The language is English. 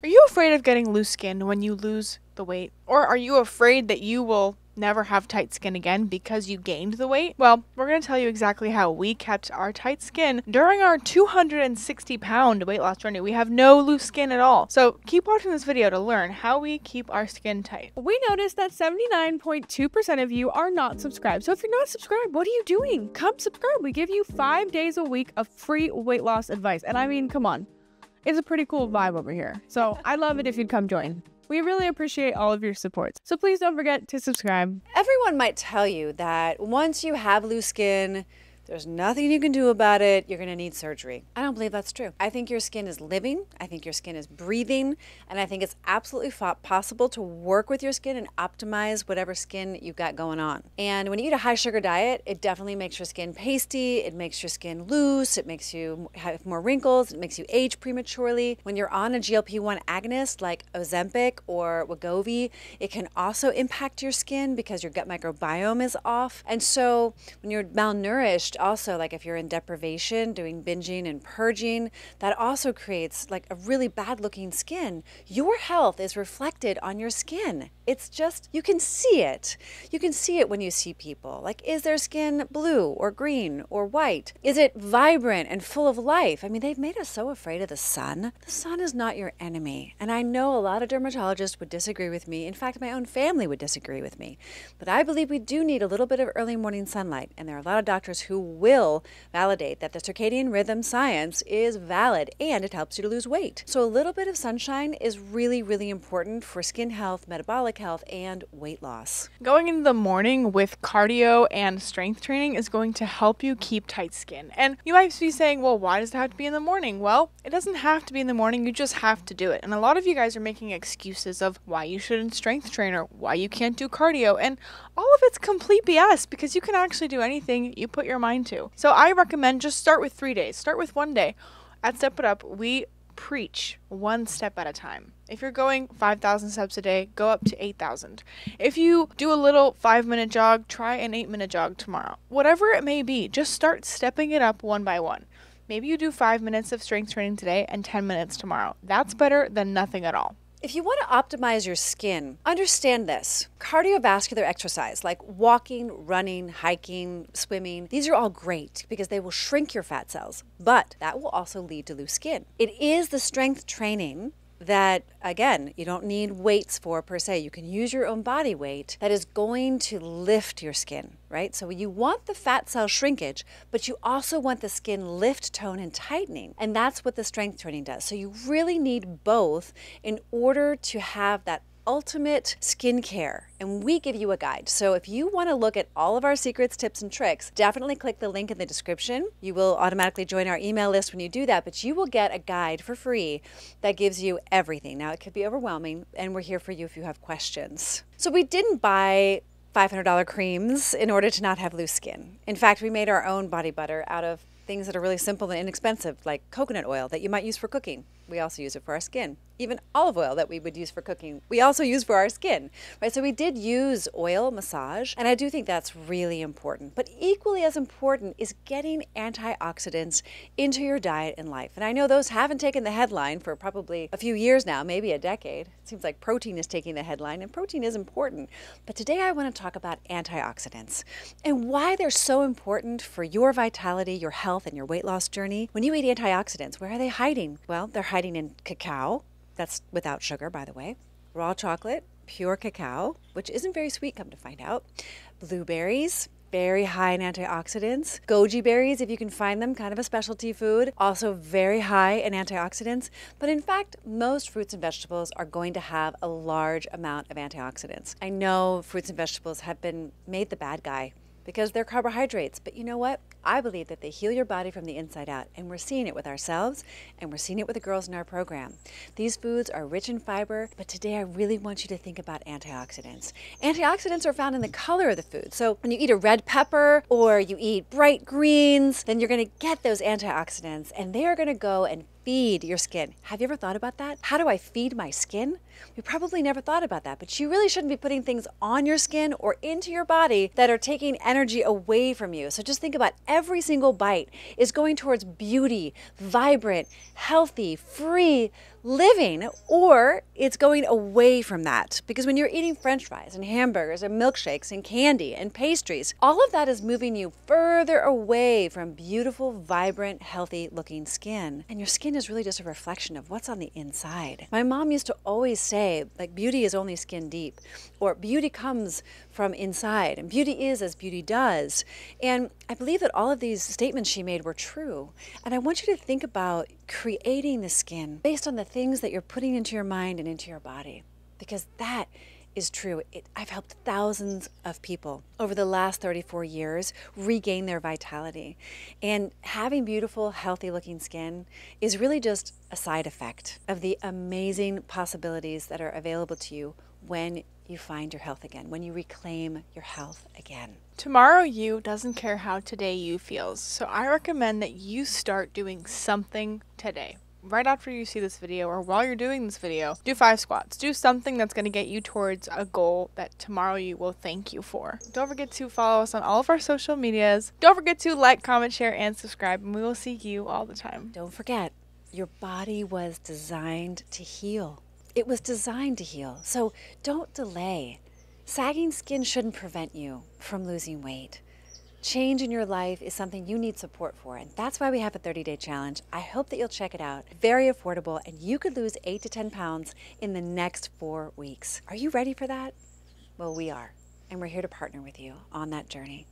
Are you afraid of getting loose skin when you lose the weight? Or are you afraid that you will never have tight skin again because you gained the weight? Well, we're going to tell you exactly how we kept our tight skin during our 260-pound weight loss journey. We have no loose skin at all. So keep watching this video to learn how we keep our skin tight. We noticed that 79.2% of you are not subscribed. So if you're not subscribed, what are you doing? Come subscribe. We give you 5 days a week of free weight loss advice. And I mean, come on. It's a pretty cool vibe over here. So I'd love it if you'd come join. We really appreciate all of your support. So please don't forget to subscribe. Everyone might tell you that once you have loose skin, there's nothing you can do about it. You're going to need surgery. I don't believe that's true. I think your skin is living. I think your skin is breathing. And I think it's absolutely possible to work with your skin and optimize whatever skin you've got going on. And when you eat a high sugar diet, it definitely makes your skin pasty. It makes your skin loose. It makes you have more wrinkles. It makes you age prematurely. When you're on a GLP-1 agonist like Ozempic or Wegovy, it can also impact your skin because your gut microbiome is off. And so when you're malnourished, also, like if you're in deprivation, doing binging and purging, that also creates like a really bad looking skin. Your health is reflected on your skin. It's just, you can see it. You can see it when you see people. Like, is their skin blue or green or white? Is it vibrant and full of life? I mean, they've made us so afraid of the sun. The sun is not your enemy. And I know a lot of dermatologists would disagree with me. In fact, my own family would disagree with me. But I believe we do need a little bit of early morning sunlight. And there are a lot of doctors who will validate that the circadian rhythm science is valid and it helps you to lose weight. So a little bit of sunshine is really, really important for skin health, metabolic health, and weight loss. Going into the morning with cardio and strength training is going to help you keep tight skin. And you might be saying, well, why does it have to be in the morning? Well, it doesn't have to be in the morning. You just have to do it. And a lot of you guys are making excuses of why you shouldn't strength train or why you can't do cardio. And all of it's complete BS because you can actually do anything you put your mind to. So I recommend just start with 3 days. Start with 1 day. At Step It Up, we preach one step at a time. If you're going 5,000 steps a day, go up to 8,000. If you do a little 5-minute jog, try an 8-minute jog tomorrow. Whatever it may be, just start stepping it up one by one. Maybe you do 5 minutes of strength training today and 10 minutes tomorrow. That's better than nothing at all. If you want to optimize your skin, understand this. Cardiovascular exercise like walking, running, hiking, swimming, these are all great because they will shrink your fat cells, but that will also lead to loose skin. It is the strength training that, again, you don't need weights for per se. You can use your own body weight that is going to lift your skin, right? So you want the fat cell shrinkage, but you also want the skin lift, tone, and tightening. And that's what the strength training does. So you really need both in order to have that ultimate skincare, and we give you a guide. So if you want to look at all of our secrets, tips, and tricks, definitely click the link in the description. You will automatically join our email list when you do that, but you will get a guide for free that gives you everything. Now, it could be overwhelming, and we're here for you if you have questions. So we didn't buy $500 creams in order to not have loose skin. In fact, we made our own body butter out of things that are really simple and inexpensive, like coconut oil that you might use for cooking. We also use it for our skin. Even olive oil that we would use for cooking, we also use for our skin, right? So we did use oil massage, and I do think that's really important. But equally as important is getting antioxidants into your diet and life. And I know those haven't taken the headline for probably a few years now, maybe a decade. It seems like protein is taking the headline, and protein is important. But today I want to talk about antioxidants and why they're so important for your vitality, your health, and your weight loss journey. When you eat antioxidants, where are they hiding? Well, they're hiding in cacao. That's without sugar, by the way. Raw chocolate, pure cacao, which isn't very sweet, come to find out. Blueberries, very high in antioxidants. Goji berries, if you can find them, kind of a specialty food, also very high in antioxidants. But in fact, most fruits and vegetables are going to have a large amount of antioxidants. I know fruits and vegetables have been made the bad guy because they're carbohydrates, but you know what? I believe that they heal your body from the inside out, and we're seeing it with ourselves, and we're seeing it with the girls in our program. These foods are rich in fiber, but today I really want you to think about antioxidants. Antioxidants are found in the color of the food. So when you eat a red pepper or you eat bright greens, then you're gonna get those antioxidants, and they are gonna go and feed your skin. Have you ever thought about that? How do I feed my skin? We probably never thought about that, but you really shouldn't be putting things on your skin or into your body that are taking energy away from you. So just think about every single bite is going towards beauty, vibrant, healthy, free living, or it's going away from that. Because when you're eating French fries and hamburgers and milkshakes and candy and pastries, all of that is moving you further away from beautiful, vibrant, healthy looking skin. And your skin is really just a reflection of what's on the inside. My mom used to always say, like, beauty is only skin deep, or beauty comes from inside, and beauty is as beauty does. And I believe that all of these statements she made were true. And I want you to think about creating the skin based on the things that you're putting into your mind and into your body, because that is true. I've helped thousands of people over the last 34 years regain their vitality. And having beautiful, healthy looking skin is really just a side effect of the amazing possibilities that are available to you when you find your health again, when you reclaim your health again. Tomorrow you doesn't care how today you feels. So I recommend that you start doing something today. Right after you see this video or while you're doing this video, do 5 squats. Do something that's going to get you towards a goal that tomorrow you will thank you for. Don't forget to follow us on all of our social medias. Don't forget to like, comment, share, and subscribe, and we will see you all the time. Don't forget, your body was designed to heal. It was designed to heal, so don't delay. Sagging skin shouldn't prevent you from losing weight. Change in your life is something you need support for, and that's why we have a 30-day challenge. I hope that you'll check it out. Very affordable, and you could lose 8 to 10 pounds in the next 4 weeks. Are you ready for that? Well, we are, and we're here to partner with you on that journey.